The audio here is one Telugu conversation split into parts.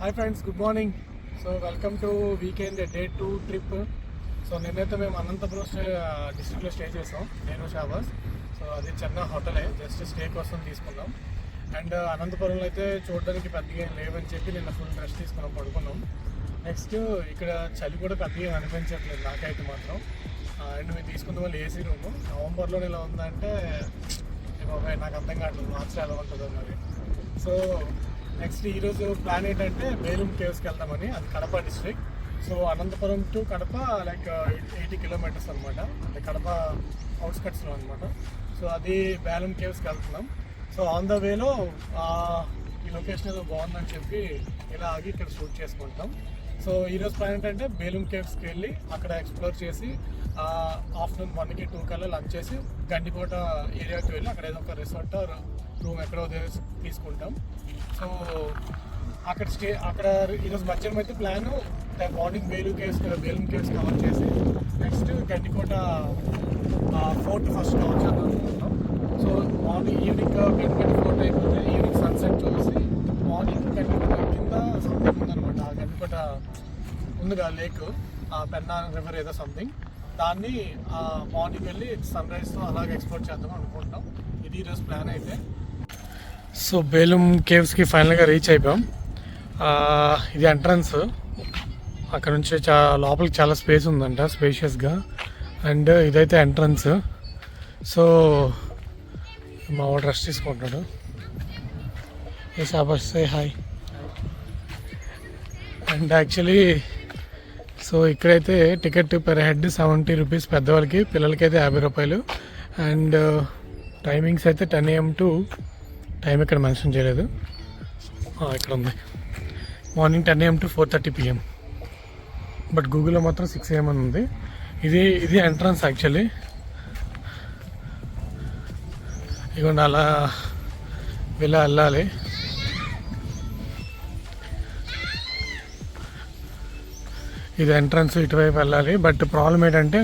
Hi friends, good morning. So welcome to weekend day 2 trip. So నిన్నైతే మేము అనంతపురం డిస్ట్రిక్ట్లో స్టే చేసాం, నేను షాబాస్. సో అది చిన్న హోటలే, జస్ట్ స్టే కోసం తీసుకున్నాం. అండ్ అనంతపురంలో అయితే చూడడానికి పెద్దగా ఏం లేవని చెప్పి నిన్న ఫుల్ రెస్ట్ తీసుకున్నాం, పడుకున్నాం. నెక్స్ట్ ఇక్కడ చలి కూడా పెద్దగా అనిపించట్లేదు నాకైతే మాత్రం. అండ్ మేము తీసుకున్న వాళ్ళు ఏసీ రూము నవంబర్లో ఇలా ఉందంటే బాబాయ్ నాకు అర్థం కావట్లేదు మార్చి ఎలా ఉంటుందో మరి. సో నెక్స్ట్ ఈరోజు ప్లాన్ ఏంటంటే బేలూమ్ కేవ్స్కి వెళ్దామని. అది Kadapa district. So Anantapuram to Kadapa like 80 kilometres అనమాట, అంటే కడప అవుట్స్కట్స్లో అనమాట. సో అది బేలూమ్ కేవ్స్కి వెళ్తున్నాం. సో ఆన్ ద వేలో ఈ లొకేషన్ ఏదో బాగుందని చెప్పి ఇలా ఆగి ఇక్కడ షూట్ చేసుకుంటాం. సో ఈరోజు ప్లాన్ ఏంటంటే బేలూమ్ కేవ్స్కి వెళ్ళి అక్కడ ఎక్స్ప్లోర్ చేసి ఆఫ్టర్నూన్ 1కి 2 కల్లా లంచ్ చేసి గండికోట ఏరియాకి వెళ్ళి అక్కడ ఏదో ఒక రిసార్ట్ రూమ్ ఎక్కడో తీసుకుంటాం. సో అక్కడ ఈరోజు మధ్యాహ్నం అయితే ప్లాన్ మార్నింగ్ బేలూమ్ కేవ్స్ కవర్ చేసి next Gandikota fort first cover చేద్దాం అనుకుంటున్నాం. సో ఈవినింగ్ గండికోట ఫోర్ట్ అయిపోతే ఈవినింగ్ సన్సెట్ చూసి మార్నింగ్ గండికోట కింద సంథింగ్ ఉందనమాట. ఆ గండికోట ఉందిగా లేక్, పెన్నా రివర్ ఏదో సంథింగ్, దాన్ని మార్నింగ్ వెళ్ళి సన్ రైజ్తో అలాగే ఎక్స్ప్లోర్ చేద్దాం అనుకుంటున్నాం. ఇది ఈరోజు ప్లాన్ అయితే. సో బేలూమ్ కేవ్స్కి ఫైనల్గా రీచ్ అయిపోయాం. ఇది ఎంట్రన్స్. అక్కడ నుంచి లోపలికి చాలా స్పేస్ ఉందంట, స్పేషియస్గా. అండ్ ఇదైతే ఎంట్రన్స్. సో మా వాడు రెస్ట్ తీసుకుంటాడు. ఏ శాబాష్, say hi. And actually so ఇక్కడైతే టికెట్ పెర్ హెడ్ 70 రూపీస్ పెద్దవాళ్ళకి, పిల్లలకి అయితే 50 రూపాయలు. అండ్ టైమింగ్స్ అయితే 10 AM టు టైం ఇక్కడ మెన్షన్ చేయలేదు, ఇక్కడ ఉంది. Morning 10 AM to 4:30 PM. But గూగుల్లో మాత్రం 6 AM అని ఉంది. ఇది ఎంట్రన్స్ యాక్చువల్లీ. ఇదిగోండి అలా వెళ్ళాలి. ఇది ఎంట్రన్స్, ఇటువైపు వెళ్ళాలి. బట్ ప్రాబ్లం ఏంటంటే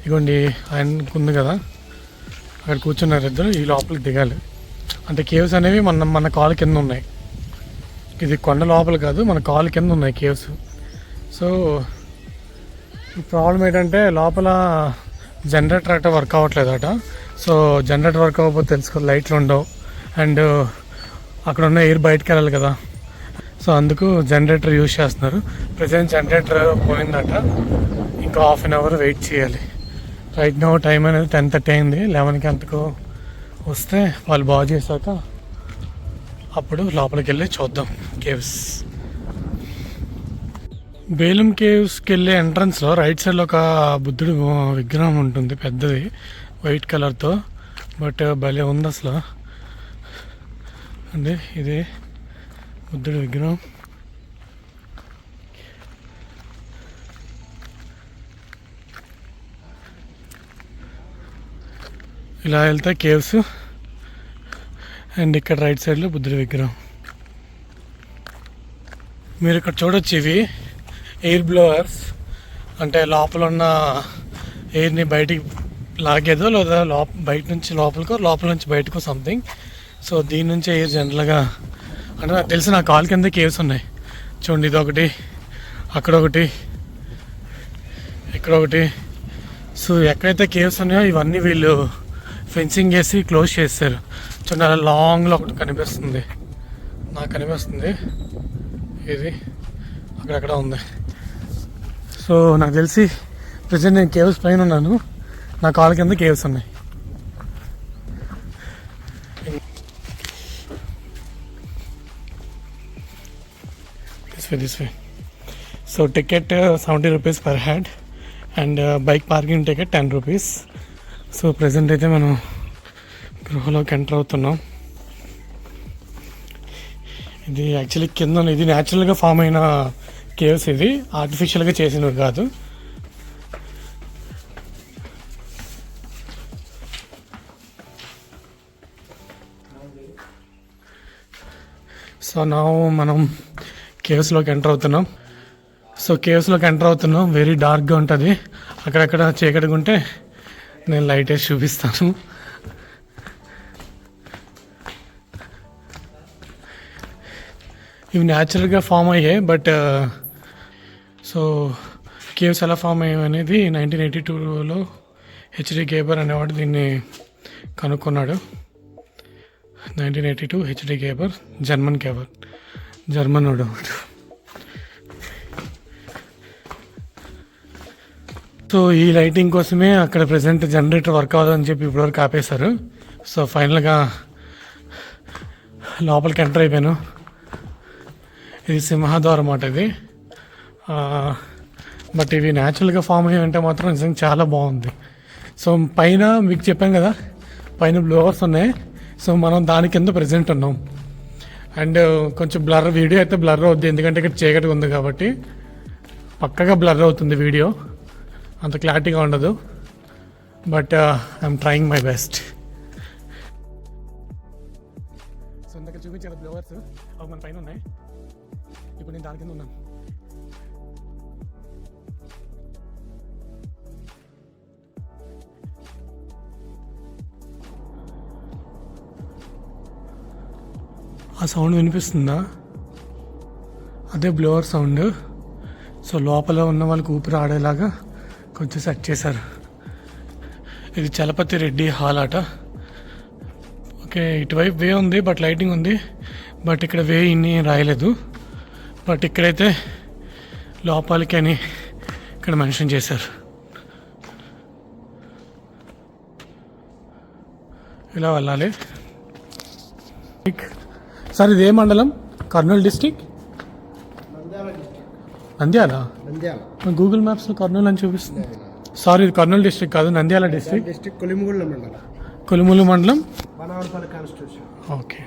ఇదిగోండి ఆయన ఉంది కదా, అక్కడ కూర్చున్నారు ఇద్దరు, ఈ లోపలికి దిగాలి. అంటే కేవ్స్ అనేవి మన కాలు కింద ఉన్నాయి. ఇది కొండ లోపల కాదు, మన కాలు కింద ఉన్నాయి కేవ్స్. సో ఈ ప్రాబ్లం ఏంటంటే లోపల జనరేటర్ అట్ట వర్క్ అవ్వట్లేదట. సో జనరేటర్ వర్క్ అవ్వకపోతే తెలుసుకో, లైట్లు ఉండవు. అండ్ అక్కడ ఉన్న ఎయిర్ బయటకు వెళ్ళాలి కదా, సో అందుకు జనరేటర్ యూజ్ చేస్తున్నారు. ప్రజెంట్ జనరేటర్ పోయిందట, ఇంకా ½ an hour వెయిట్ చేయాలి. రైట్ నో టైం అనేది 10:30 అయింది. 11కి అంతకు వస్తే వాళ్ళు బాగు చేశాక అప్పుడు లోపలికి వెళ్ళి చూద్దాం కేవ్స్. బేలూమ్ కేవ్స్కి వెళ్ళే ఎంట్రన్స్లో రైట్ సైడ్లో ఒక బుద్ధుడు విగ్రహం ఉంటుంది, పెద్దది, వైట్ కలర్తో. బట్ భలే ఉంది అసలు. అంటే ఇది బుద్ధుడి విగ్రహం. ఇలా వెళ్తే కేవ్స్. అండ్ ఇక్కడ రైట్ సైడ్లో బుద్ధుడి విగ్రహం. మీరు ఇక్కడ చూడొచ్చు, ఇవి ఎయిర్ బ్లోవర్స్. అంటే లోపల ఉన్న ఎయిర్ని బయటికి లాగేదో, లేదా బయట నుంచి లోపలికో, లోపల నుంచి బయటకో సంథింగ్. సో దీని నుంచి ఎయిర్ జనరల్గా, అంటే నాకు తెలిసి నా కాల్ కింద కేవ్స్ ఉన్నాయి చూడండి. ఇదొకటి, అక్కడ ఒకటి, ఇక్కడ ఒకటి. సో ఎక్కడైతే కేవ్స్ ఉన్నాయో ఇవన్నీ వీళ్ళు ఫెన్సింగ్ వేసి క్లోజ్ చేస్తారు. చూడండి అలా లాంగ్లో ఒకటి కనిపిస్తుంది, నాకు కనిపిస్తుంది. ఇది అక్కడక్కడ ఉంది. సో నాకు తెలిసి ప్రజెంట్ నేను కేవ్స్ పైన ఉన్నాను, నా కాల్ కింద కేవ్స్ ఉన్నాయి. this way. So ticket 70 rupees per head and bike parking ticket 10 rupees. So present అయితే మనం గృహలోకి ఎంటర్ అవుతున్నాం. ఇది యాక్చువల్లీ కింద, ఇది న్యాచురల్గా ఫామ్ అయిన కేవ్స్, ఇది ఆర్టిఫిషియల్గా చేసినవి కాదు. సో నా మనం కేవ్స్లోకి ఎంటర్ అవుతున్నాం. సో కేవ్స్లోకి ఎంటర్ అవుతున్నాం. వెరీ డార్క్గా ఉంటుంది, అక్కడక్కడ చీకటిగా ఉంటే నేను లైట్ వేసి చూపిస్తాను. ఇవి న్యాచురల్గా ఫామ్ అయ్యాయి. బట్ సో కేవ్స్ ఎలా ఫామ్ అయ్యాయి అనేది 1982లో హెచ్డి గేబర్ అనేవాడు దీన్ని కనుక్కున్నాడు. 1982 హెచ్డి గేబర్, జర్మన్ వాడు. సో ఈ లైటింగ్ కోసమే అక్కడ ప్రెసెంట్ జనరేటర్ వర్క్ అవ్వదని చెప్పి ఇప్పటివరకు ఆపేశారు. సో ఫైనల్గా లోపలికి ఎంటర్ అయిపోయాను. ఇది సింహద్వారం అన్నమాట ఇది. బట్ ఇవి న్యాచురల్గా ఫామ్ అయ్యాయంటే మాత్రం నిజంగా చాలా బాగుంది. సో పైన మీకు చెప్పాను కదా, పైన బ్లోవర్స్ ఉన్నాయి. సో మనం దాని కింద ప్రెజెంట్ ఉన్నాం. అండ్ కొంచెం వీడియో అయితే బ్లర్ అవుద్ది, ఎందుకంటే ఇక్కడ చీకటిగా ఉంది కాబట్టి పక్కగా బ్లర్ అవుతుంది వీడియో, అంత క్లారిటీగా ఉండదు. But I'm trying my best. So ఇందాక చూపించాను బ్లోవర్స్, అవి మన పైన ఉన్నాయి. ఇప్పుడు నేను దాని కింద ఉన్నాను. ఆ సౌండ్ వినిపిస్తుందా? అదే బ్లోవర్ సౌండ్. సో లోపల ఉన్న వాళ్ళకి ఊపిరి ఆడేలాగా కొంచెం సెట్ చేశారు. ఇది చలపతి రెడ్డి హాల్ ఆట. ఓకే, ఇటువైపు వే ఉంది, బట్ లైటింగ్ ఉంది. బట్ ఇక్కడ వే ఇన్ని రాయలేదు. బట్ ఇక్కడైతే లోపలికి అని ఇక్కడ మెన్షన్ చేశారు. ఇలా వెళ్ళాలి. సార్ ఇది ఏ మండలం? కర్నూలు డిస్టిక్, నంద్యాల. గూగుల్ మ్యాప్స్లో కర్నూలు అని చూపిస్తుంది. సారీ, ఇది కర్నూలు డిస్టిక్ కాదు, నంద్యాల డిస్టిక్, కొలిములు మండలం. ఓకే.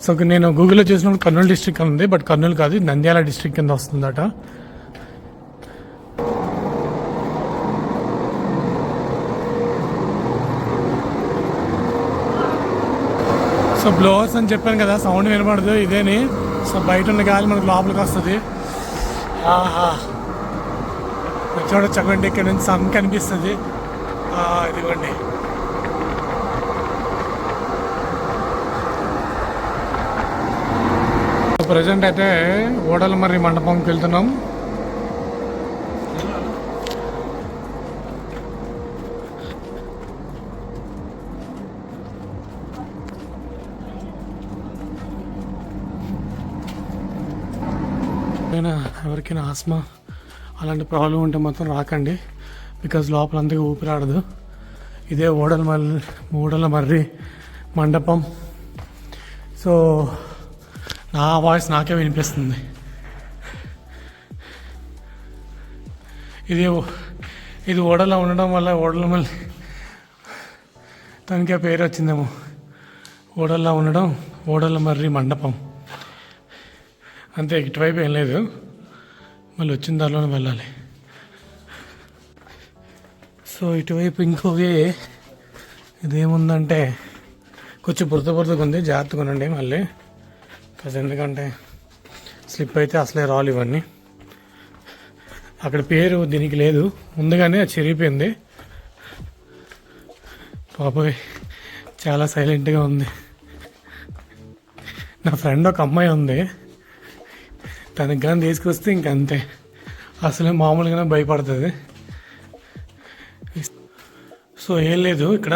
సో నేను గూగుల్లో చూసినప్పుడు కర్నూలు డిస్టిక్ అని ఉంది, బట్ కర్నూలు కాదు, నంద్యాల డిస్టిక్ కింద వస్తుందట. సో బ్లోవర్స్ అని చెప్పాను కదా, సౌండ్ వినపడదు ఇదేని. సో బయట ఉన్న గాలి మనకు లోపలికి వస్తుంది. ఆహా, చూడొచ్చండి, ఇక్కడ నుంచి సన్ కనిపిస్తుంది. ఇదిగోండి. ప్రజెంట్ అయితే ఓడలమర్రి మండపంకి వెళ్తున్నాం. ఎవరికైనా ఆస్మా అలాంటి ప్రాబ్లం ఉంటే మాత్రం రాకండి, బికాజ్ లోపల అంతగా ఊపిరాడదు. ఇదే ఓడలమర్రి మండపం. సో నా వాయిస్ నాకే వినిపిస్తుంది. ఇది ఓడలో ఉండడం వల్ల ఓడలమల్లి తనకే పేరు వచ్చిందేమో. ఓడల్లో ఉండడం ఓడలమర్రి మండపం. అంతే, ఇటువైపు ఏం లేదు, మళ్ళీ వచ్చిన దారిలోనే వెళ్ళాలి. సో ఇటువైపు ఇంకోవే ఇదేముందంటే కొంచెం బురదగా ఉంది, జాగ్రత్తగా ఉండండి మళ్ళీ. ఎందుకంటే స్లిప్ అయితే అసలే రాలు ఇవన్నీ. అక్కడ పేరు దీనికి లేదు, ముందుగానే అది చిరిగిపోయింది. బాబోయ్, చాలా సైలెంట్గా ఉంది. నా ఫ్రెండ్ ఒక అమ్మాయి ఉంది, తనకి కానీ తీసుకొస్తే ఇంకంతే, అసలే మామూలుగానే భయపడుతుంది. సో ఏం లేదు ఇక్కడ,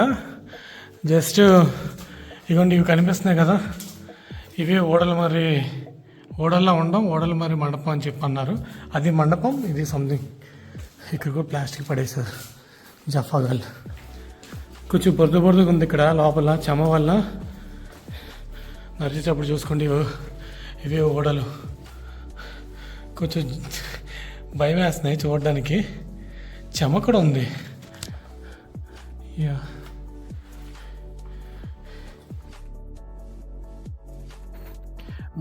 జస్ట్ ఇవ్వండి ఇవి కనిపిస్తున్నాయి కదా, ఇవే ఓడల్లో ఉండడం ఓడలమర్రి మండపం అని చెప్పి అన్నారు. అది మండపం, ఇది సంథింగ్. ఇక్కడ కూడా ప్లాస్టిక్ పడేశారు, జఫాగాల్. కొంచెం బురదగా ఉంది ఇక్కడ లోపల, చెమ వల్ల. నడిచేటప్పుడు చూసుకోండి, ఇవే ఓడలు. కొంచెం భయం వేస్తున్నాయి చూడడానికి, చెమ కూడా ఉంది. యా,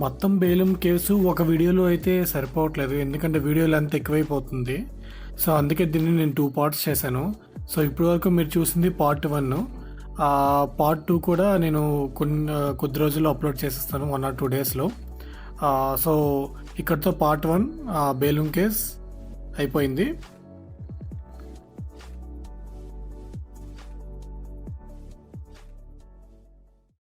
మొత్తం బేలుం కేవ్స్ ఒక వీడియోలో అయితే సరిపోవట్లేదు, ఎందుకంటే వీడియో లెంత్ ఎక్కువైపోతుంది. సో అందుకే దీన్ని నేను 2 పార్ట్స్ చేశాను. సో ఇప్పటివరకు మీరు చూసింది పార్ట్ 1. పార్ట్ 2 కూడా నేను కొద్ది రోజుల్లో అప్లోడ్ చేసేస్తాను, 1 or 2 డేస్లో. సో ఇక్కడితో పార్ట్ 1 బేలుం కేవ్స్ అయిపోయింది.